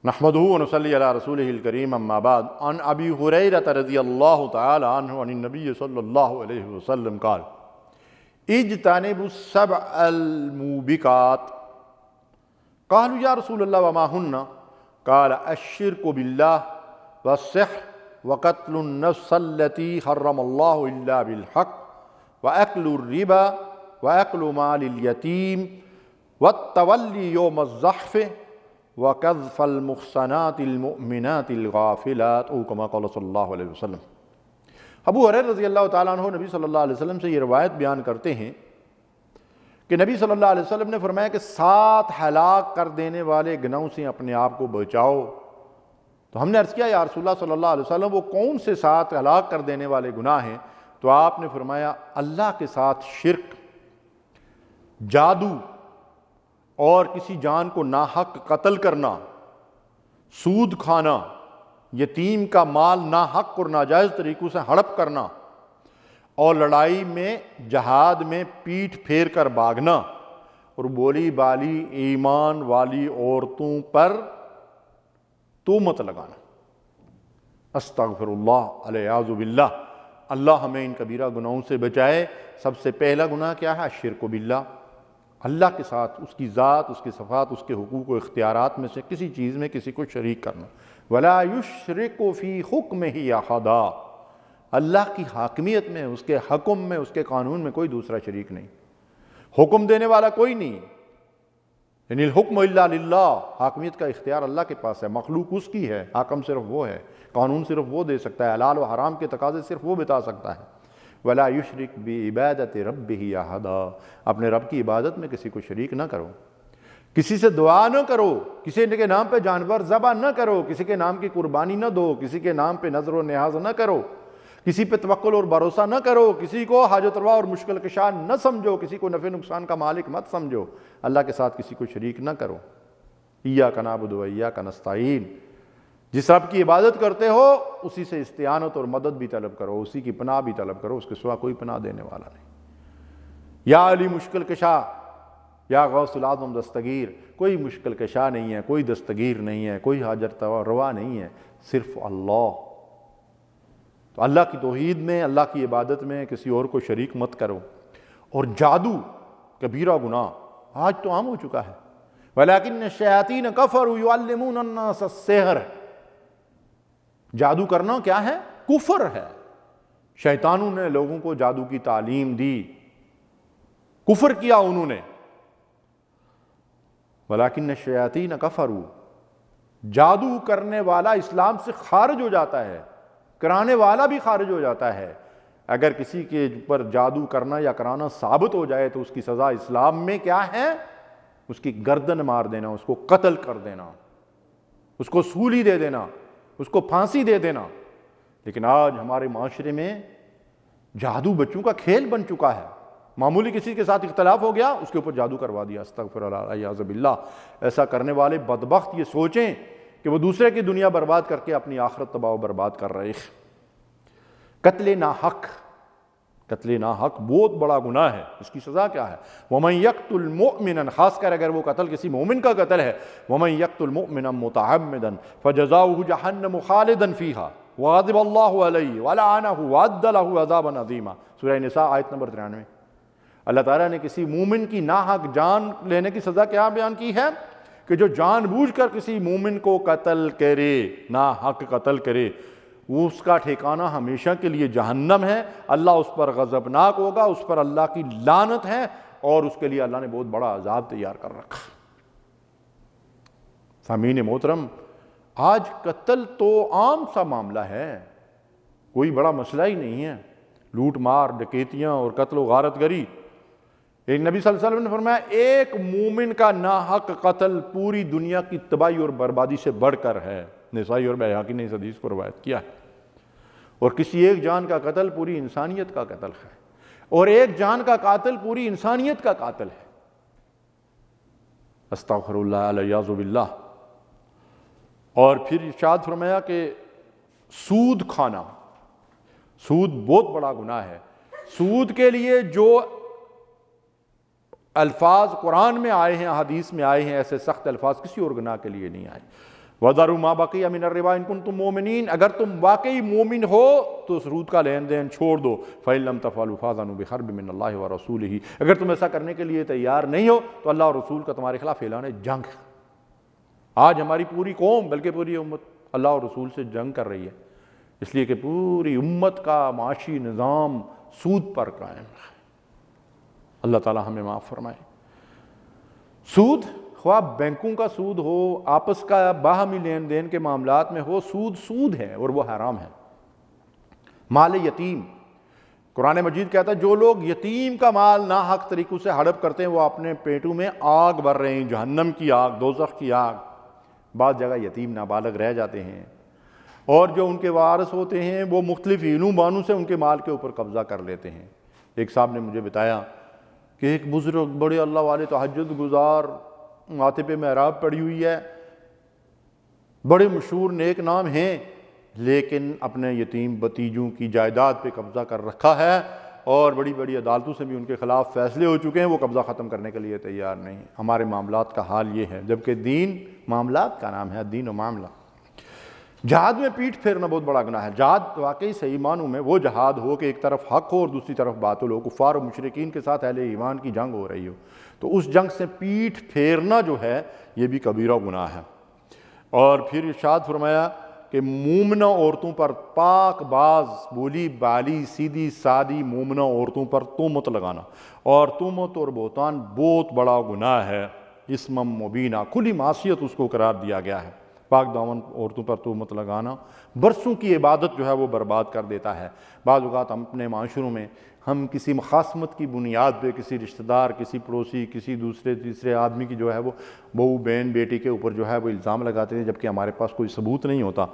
نحمدہ ونصلی علی رسولہ الکریم اما بعد عن ابی ہریرہ رضی اللہ تعالی عنہ عن النبی صلی اللہ علیہ وسلم قال اجتنبوا السبع الموبقات قالوا یا رسول اللہ وما ہن قال الشرک باللہ والسحر وقتل النفس التي حرم اللہ الا بالحق واکل الربا واکل مال الیتیم والتولی یوم الزحف وَقَذْفَ الْمُحْصَنَاتِ الْمُؤْمِنَاتِ الْغَافِلَاتِ او کما قال صلی اللہ علیہ وسلم۔ ابو ہریرہ رضی اللہ تعالیٰ عنہ نبی صلی اللہ علیہ وسلم سے یہ روایت بیان کرتے ہیں کہ نبی صلی اللہ علیہ وسلم نے فرمایا کہ 7 ہلاک کر دینے والے گناہوں سے اپنے آپ کو بچاؤ۔ تو ہم نے عرض کیا یا رسول اللہ صلی اللہ علیہ وسلم وہ کون سے 7 ہلاک کر دینے والے گناہ ہیں؟ تو آپ نے فرمایا اللہ کے ساتھ شرک، جادو اور کسی جان کو ناحق قتل کرنا، سود کھانا، یتیم کا مال ناحق اور ناجائز طریقوں سے ہڑپ کرنا، اور لڑائی میں جہاد میں پیٹھ پھیر کر بھاگنا، اور بولی بالی ایمان والی عورتوں پر تہمت لگانا۔ استغفر اللہ الیاذ باللہ، اللہ ہمیں ان کبیرہ گناہوں سے بچائے۔ سب سے پہلا گناہ کیا ہے؟ الشرک باللہ، اللہ کے ساتھ اس کی ذات، اس کی صفات، اس کے حقوق و اختیارات میں سے کسی چیز میں کسی کو شریک کرنا۔ وَلَا يُشْرِكُ فِي حُكْمِهِ أَحَدًا، اللہ کی حاکمیت میں، اس کے حکم میں، اس کے قانون میں کوئی دوسرا شریک نہیں، حکم دینے والا کوئی نہیں، یعنی الحکم الا للہ، حاکمیت کا اختیار اللہ کے پاس ہے، مخلوق اس کی ہے، حاکم صرف وہ ہے، قانون صرف وہ دے سکتا ہے، حلال و حرام کے تقاضے صرف وہ بتا سکتا ہے۔ وَلَا يُشْرِكْ بِعِبَادَةِ رَبِّهِ أَحَدًا، اپنے رب کی عبادت میں کسی کو شریک نہ کرو، کسی سے دعا نہ کرو، کسی کے نام پہ جانور ذبح نہ کرو، کسی کے نام کی قربانی نہ دو، کسی کے نام پہ نظر و نیاز نہ کرو، کسی پہ توکل اور بھروسہ نہ کرو، کسی کو حاجت روا اور مشکل کشا نہ سمجھو، کسی کو نفع نقصان کا مالک مت سمجھو، اللہ کے ساتھ کسی کو شریک نہ کرو۔ ایاک نعبد و ایاک نستعین، جس رب کی عبادت کرتے ہو اسی سے استعانت اور مدد بھی طلب کرو، اسی کی پناہ بھی طلب کرو، اس کے سوا کوئی پناہ دینے والا نہیں۔ یا علی مشکل کشا، یا غوث العظم دستگیر، کوئی مشکل کشا نہیں ہے، کوئی دستگیر نہیں ہے، کوئی حاجت روا نہیں ہے، صرف اللہ۔ تو اللہ کی توحید میں، اللہ کی عبادت میں کسی اور کو شریک مت کرو۔ اور جادو کبیرہ گناہ آج تو عام ہو چکا ہے، وَلَكِنَّ الشَّيَاطِينَ كَفَرُوا يُعَلِّمُونَ النَّاسَ السِّحْرَ، جادو کرنا کیا ہے؟ کفر ہے۔ شیطانوں نے لوگوں کو جادو کی تعلیم دی، کفر کیا انہوں نے۔ وَلَكِنَّ الشَّيَاطِينَ كَفَرُوا، جادو کرنے والا اسلام سے خارج ہو جاتا ہے، کرانے والا بھی خارج ہو جاتا ہے۔ اگر کسی کے پر جادو کرنا یا کرانا ثابت ہو جائے تو اس کی سزا اسلام میں کیا ہے؟ اس کی گردن مار دینا، اس کو قتل کر دینا، اس کو سولی دے دینا، اس کو پھانسی دے دینا۔ لیکن آج ہمارے معاشرے میں جادو بچوں کا کھیل بن چکا ہے، معمولی کسی کے ساتھ اختلاف ہو گیا اس کے اوپر جادو کروا دیا، استغفر اللہ اعوذ باللہ۔ ایسا کرنے والے بدبخت یہ سوچیں کہ وہ دوسرے کی دنیا برباد کر کے اپنی آخرت تباہ و برباد کر رہے ہیں۔ قتل ناحق، قتل ناحق بہت بڑا گناہ ہے، اس کی سزا کیا ہے؟ وَمَن يَقْتُلْ مُؤْمِنًا، خاص کر اگر وہ قتل کسی مومن کا قتل ہے، وَمَن يَقْتُلْ مُؤْمِنًا مُتَعَمِّدًا فَجَزَاؤُهُ جَهَنَّمُ خَالِدًا فِيهَا وَغَضِبَ اللَّهُ عَلَيْهِ وَلَعَنَهُ وَأَعَدَّ لَهُ عَذَابًا عَظِيمًا، سورہ نساء آیت نمبر 93۔ اللہ تعالیٰ نے کسی مومن کی ناحق جان لینے کی سزا کیا بیان کی ہے؟ کہ جو جان بوجھ کر کسی مومن کو قتل کرے، ناحق قتل کرے، وہ اس کا ٹھکانہ ہمیشہ کے لیے جہنم ہے، اللہ اس پر غضبناک ہوگا، اس پر اللہ کی لعنت ہے، اور اس کے لیے اللہ نے بہت بڑا عذاب تیار کر رکھا۔ سامعین محترم، آج قتل تو عام سا معاملہ ہے، کوئی بڑا مسئلہ ہی نہیں ہے، لوٹ مار، ڈکیتیاں اور قتل و غارت گری۔ ایک نبی صلی اللہ علیہ وسلم نے فرمایا ایک مومن کا ناحق قتل پوری دنیا کی تباہی اور بربادی سے بڑھ کر ہے۔ نسائی اور بیہقی نے اس حدیث کو روایت کیا ہے۔ اور کسی ایک جان کا قتل پوری انسانیت کا قتل ہے، اور ایک جان کا قاتل پوری انسانیت کا قاتل ہے۔ استغفر اللہ الیاذ باللہ۔ اور پھر ارشاد فرمایا کہ سود کھانا، سود بہت بڑا گناہ ہے۔ سود کے لیے جو الفاظ قرآن میں آئے ہیں، حدیث میں آئے ہیں، ایسے سخت الفاظ کسی اور گناہ کے لیے نہیں آئے۔ وَذَرُوا مَا بَقِيَ مِنَ الرِّبَا إِن كُنتُم مُؤْمِنِينَ، اگر تم واقعی مومن ہو تو سود کا لین دین چھوڑ دو. فَإِن لَّمْ تَفْعَلُوا فَأْذَنُوا بِحَرْبٍ مِّنَ اللَّهِ وَرَسُولِهِ، اگر تم ایسا کرنے کے لیے تیار نہیں ہو تو اللہ اور رسول کا تمہارے خلاف اعلان جنگ. آج ہماری پوری قوم بلکہ پوری امت اللہ اور رسول سے جنگ کر رہی ہے، اس لیے کہ پوری امت کا معاشی نظام سود پر قائم ہے. اللہ تعالی ہمیں معاف فرمائے. سود خواہ بینکوں کا سود ہو، آپس کا باہمی لین دین کے معاملات میں ہو، سود ہے اور وہ حرام ہے. مال یتیم، قرآن مجید کہتا ہے جو لوگ یتیم کا مال ناحق طریقوں سے ہڑپ کرتے ہیں وہ اپنے پیٹوں میں آگ بھر رہے ہیں، جہنم کی آگ، دوزخ کی آگ. بعض جگہ یتیم نابالغ رہ جاتے ہیں اور جو ان کے وارث ہوتے ہیں وہ مختلف ہیلوں بانوں سے ان کے مال کے اوپر قبضہ کر لیتے ہیں. ایک صاحب نے مجھے بتایا کہ ایک بزرگ بڑے اللہ والے تہجد گزار، ماتھے پہ محراب پڑی ہوئی ہے، بڑے مشہور نیک نام ہیں، لیکن اپنے یتیم بتیجوں کی جائیداد پہ قبضہ کر رکھا ہے اور بڑی بڑی عدالتوں سے بھی ان کے خلاف فیصلے ہو چکے ہیں، وہ قبضہ ختم کرنے کے لیے تیار نہیں. ہمارے معاملات کا حال یہ ہے، جبکہ دین معاملات کا نام ہے، دین و معاملہ. جہاد میں پیٹھ پھیرنا بہت بڑا گناہ ہے. جہاد واقعی صحیح معنوں میں وہ جہاد ہو کہ ایک طرف حق ہو اور دوسری طرف باطل ہو، کفار و مشرکین کے ساتھ اہل ایمان کی جنگ ہو رہی ہو، تو اس جنگ سے پیٹھ پھیرنا جو ہے یہ بھی کبیرہ گناہ ہے. اور پھر ارشاد فرمایا کہ مومنہ عورتوں پر، پاک باز بولی بالی سیدھی سادی مومنہ عورتوں پر تہمت لگانا، اور تہمت اور بہتان بہت بڑا گناہ ہے. اسم مبینہ، کھلی معصیت اس کو قرار دیا گیا ہے. پاک دامن عورتوں پر تہمت لگانا برسوں کی عبادت جو ہے وہ برباد کر دیتا ہے. بعض اوقات ہم اپنے معاشروں میں ہم کسی مخاصمت کی بنیاد پہ کسی رشتہ دار، کسی پڑوسی، کسی دوسرے تیسرے آدمی کی جو ہے وہ بہو بہن بیٹی کے اوپر جو ہے وہ الزام لگاتے ہیں جبکہ ہمارے پاس کوئی ثبوت نہیں ہوتا.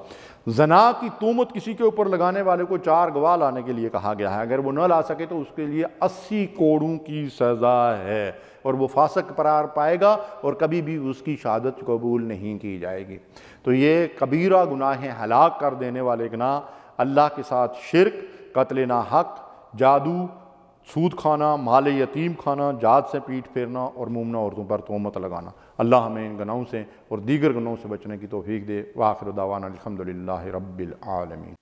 زنا کی تہمت کسی کے اوپر لگانے والے کو 4 گواہ لانے کے لیے کہا گیا ہے، اگر وہ نہ لا سکے تو اس کے لیے 80 کوڑوں کی سزا ہے اور وہ فاسق قرار پائے گا اور کبھی بھی اس کی شہادت قبول نہیں کی جائے گی. تو یہ کبیرہ گناہ ہیں، ہلاک کر دینے والے گناہ، اللہ کے ساتھ شرک، قتل ناحق، جادو، سود کھانا، مال یتیم کھانا، جہاد سے پیٹھ پھیرنا اور مومنہ عورتوں پر تہمت لگانا. اللہ ہمیں ان گناہوں سے اور دیگر گناہوں سے بچنے کی توفیق دے. وآخر دعوانا الحمدللہ رب العالمین.